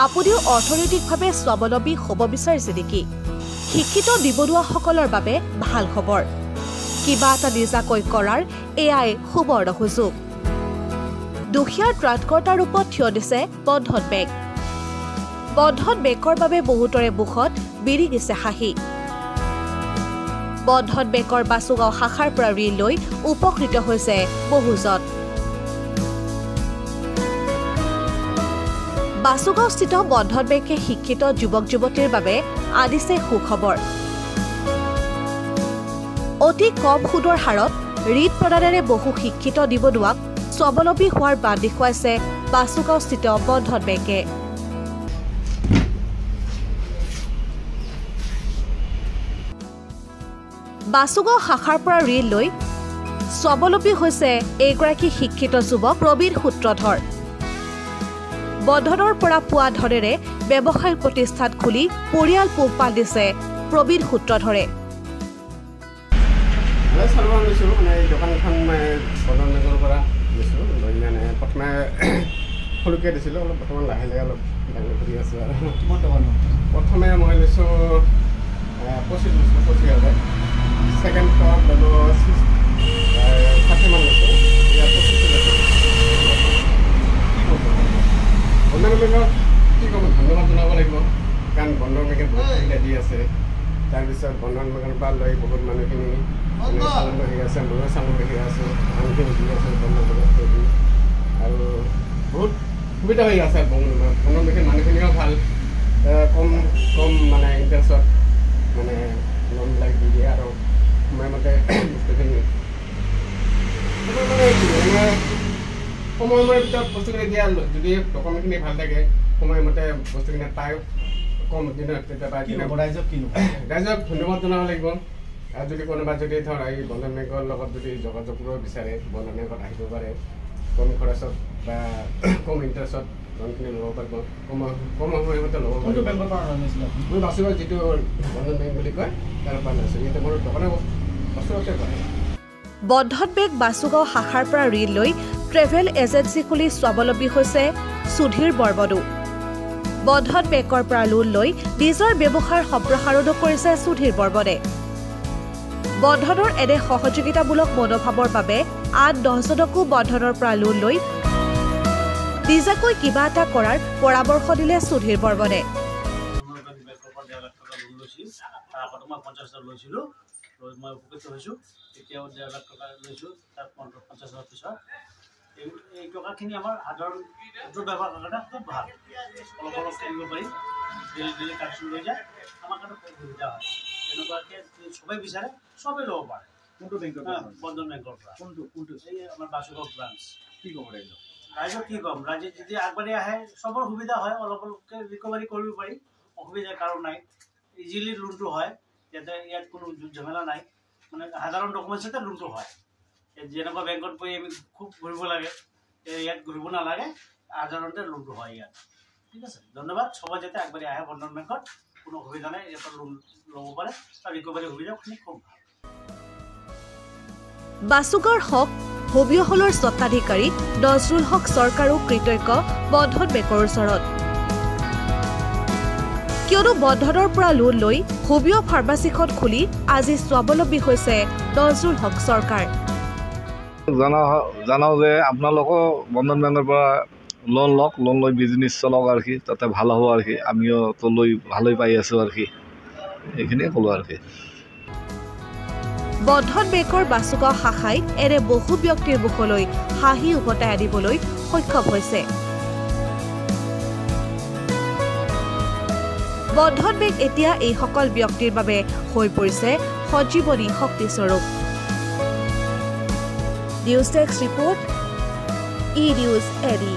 আপুনিও অৰ্থনৈতিকভাৱে স্বাৱলম্বী হ'ব বিচাৰিছে নেকি? শিক্ষিত নিবনুৱাসকলৰ বাবে ভাল খবৰ। কিবা এটা নিজাকৈ কৰাৰ এয়াই সুবৰ্ণ সুযোগ। দুখীয়াৰ ত্ৰাণকৰ্তাৰ ৰূপত থিয় দিছে বন্ধন বেংক। বন্ধন বেংকৰ বাবে বহুতৰে মুখত বিৰিঙিছে হাঁহি। বন্ধন বেংকৰ বাছুগাঁও শাখাৰ পৰা ঋণ লৈ উপকৃত হৈছে বহুজন। বাছুগাঁওস্থিত বন্ধন বেংকে শিক্ষিত যুৱক যুৱতীৰ বাবে আনিছে সুখবৰ। অতি কম সুদৰ হাৰত ঋণ প্ৰদানেৰে বহু শিক্ষিত নিবনুৱাক স্বাৱলম্বী হোৱাৰ বাট দেখুৱাইছে বাছুগাঁওস্থিত বন্ধন বেংকে। বাছুগাঁও শাখাৰ পৰা ঋণ লৈ স্বাৱলম্বী হৈছে এইগৰাকী শিক্ষিত যুৱক প্ৰবীণ সূত্ৰধৰ। বন্ধনৰ পৰা পোৱা ধনেৰে ব্যৱসায়িক প্ৰতিষ্ঠান খুলি পৰিয়াল পোহপাল দিছে প্ৰবীণ সূত্ৰধৰে। দোকানখন বন্ধন বেংকৰ পৰা দিছোঁ লৈ মানে প্ৰথমে সৰুকৈ দিছিলোঁ, অলপ বৰ্তমান লাহে লাহে অলপ ডাঙৰ কৰি আছোঁ আৰু। প্ৰথমে মই লৈছোঁ 25,000। ছেকেণ্ড টপ ল'লোঁ 60মান লৈছোঁ। ইয়াত 25 লৈছোঁ। বন্ধন বেংকক কি ক'ব, ধন্যবাদ জনাব লাগিব, কাৰণ বন্ধন বেংকে বহুত সুবিধা দি আছে। তাৰপিছত বন্ধন বেংকৰ পৰা লৈ বহুত মানুহখিনি চালন হৈ আছে, ময়ো চালন হৈ আছোঁ, মানুহখিনি দি আছে বন্ধন বেংকৰ দি, আৰু বহুত সুবিধা হৈ আছে। বন্ধন বেংকৰ মানুহখিনিও ভাল, কম মানে ইণ্টাৰেষ্টত মানে লোনবিলাক দি দিয়ে, আৰু সময়মতে বস্তুখিনি সময়ৰ ভিতৰত বস্তুখিনি দিয়া, যদি ডকুমেণ্টখিনি ভাল থাকে সময়মতে বস্তুখিনি পায় কম দিনত, তেতিয়া ৰাইজক ধন্যবাদ জনাব লাগিব। আৰু যদি কোনোবা যদি ধৰ এই বন্ধন বেংকৰ লগত যদি যোগাযোগ কৰিব বিচাৰে, বন্ধন বেংকত আহিব পাৰে, কম খৰচত বা কম ইণ্টাৰেষ্টত লোনখিনি ল'ব পাৰিব, কম সময়মতে ল'ব পাৰিব। মই বাছুগাঁও যিটো বন্ধন বেংক বুলি কয় তাৰ পৰা লৈছোঁ। ইয়াতে মোৰ দোকানে ওচৰতে কৰে। বন্ধন বেংক বাছুগাঁও শাখাৰ পৰা ঋণ লৈ ট্ৰেভেল এজেঞ্চি খুলি স্বাৱলম্বী হৈছে সুধীৰ বৰ্মনো। বন্ধন বেংকৰ পৰা লোন লৈ নিজৰ ব্যৱসায়ৰ সম্প্ৰসাৰণো কৰিছে সুধীৰ বৰ্মনে। বন্ধনৰ এনে সহযোগিতামূলক মনোভাৱৰ বাবে আন 10জনকো বন্ধনৰ পৰা লোন লৈ নিজাকৈ কিবা এটা কৰাৰ পৰামৰ্শ দিলে সুধীৰ বৰ্মনে। মই উপকৃত হৈছোঁ। এতিয়াও 1.5 লাখ টকা লৈছোঁ, তাত 50,000 পিছত এই টকাখিনি আমাৰ সাধাৰণ ব্যৱসায়ৰ কাৰণে খুব ভাল। অলপ অলপ কৰিব পাৰি, ডেইলি কালেকশ্যন হৈ যায়, আমাৰ কাৰণে খুব সুবিধা হয়। তেনেকুৱাকৈ চবেই বিচাৰে, চবেই ল'ব পাৰে। কোনটো বেংকৰ পৰা? বন্ধন বেংকৰ পৰা। কোনটো এই আমাৰ বাছুগাঁও ব্ৰাঞ্চ। কি ক'ব ৰাইজক? ৰাইজক কি ক'ম, ৰাইজে যদি আগবাঢ়ি আহে চবৰ সুবিধা হয়, অলপ অলপকৈ ৰিকভাৰী কৰিব পাৰি, অসুবিধাৰ কাৰণ নাই। ইজিলি লোনটো হয়, ইয়াত কোনো ঝামেলা নাই, মানে সাধাৰণ ডকুমেণ্টছতে লোনটো হয়। যেনেকুৱা বেংকত গৈ আমি খুব ঘূৰিব লাগে, ইয়াত ঘূৰিব নালাগে, সাধাৰণতে লোনটো হয় ইয়াত। ঠিক আছে, ধন্যবাদ। সবাই যাতে আগবাঢ়ি আহে বন্ধন বেংকত, কোনো অসুবিধা নাই, ইয়াত লোন ল'ব পাৰে, আৰু ৰিকভাৰী সুবিধাখিনি খুব ভাল। বাছুগাঁৱৰ হক হবিয়হলৰ স্বত্বাধিকাৰী নজৰুল হক চৰকাৰো কৃতজ্ঞ বন্ধন বেংকৰ ওচৰত, কিয়নো বন্ধনৰ পৰা লোন লৈ হবিয় ফাৰ্মাচীখন খুলি আজি স্বাৱলম্বী হৈছে নজৰুল হক চৰকাৰ। জানাও যে আপোনালোকো বন্ধন বেংকৰ পৰা লোন লওক, লোন লৈ বিজনেছ চলাওক আৰু কি, তাতে ভাল হ'ব আৰু কি, আমিও তো লৈ ভালেই পাই আছোঁ আৰু কি, এইখিনিয়ে ক'লোঁ আৰু কি। বন্ধন বেংকৰ বাছুগাঁও শাখাই এনে বহু ব্যক্তিৰ মুখলৈ হাঁহি উভতাই আনিবলৈ সক্ষম হৈছে। বন্ধন বেংক এতিয়া এইসকল ব্যক্তিৰ বাবে হৈ পৰিছে সঞ্জীৱনী শক্তিস্বৰূপ। নিউজ ডেস্ক ৰিপৰ্ট, ই নিউজ এডি।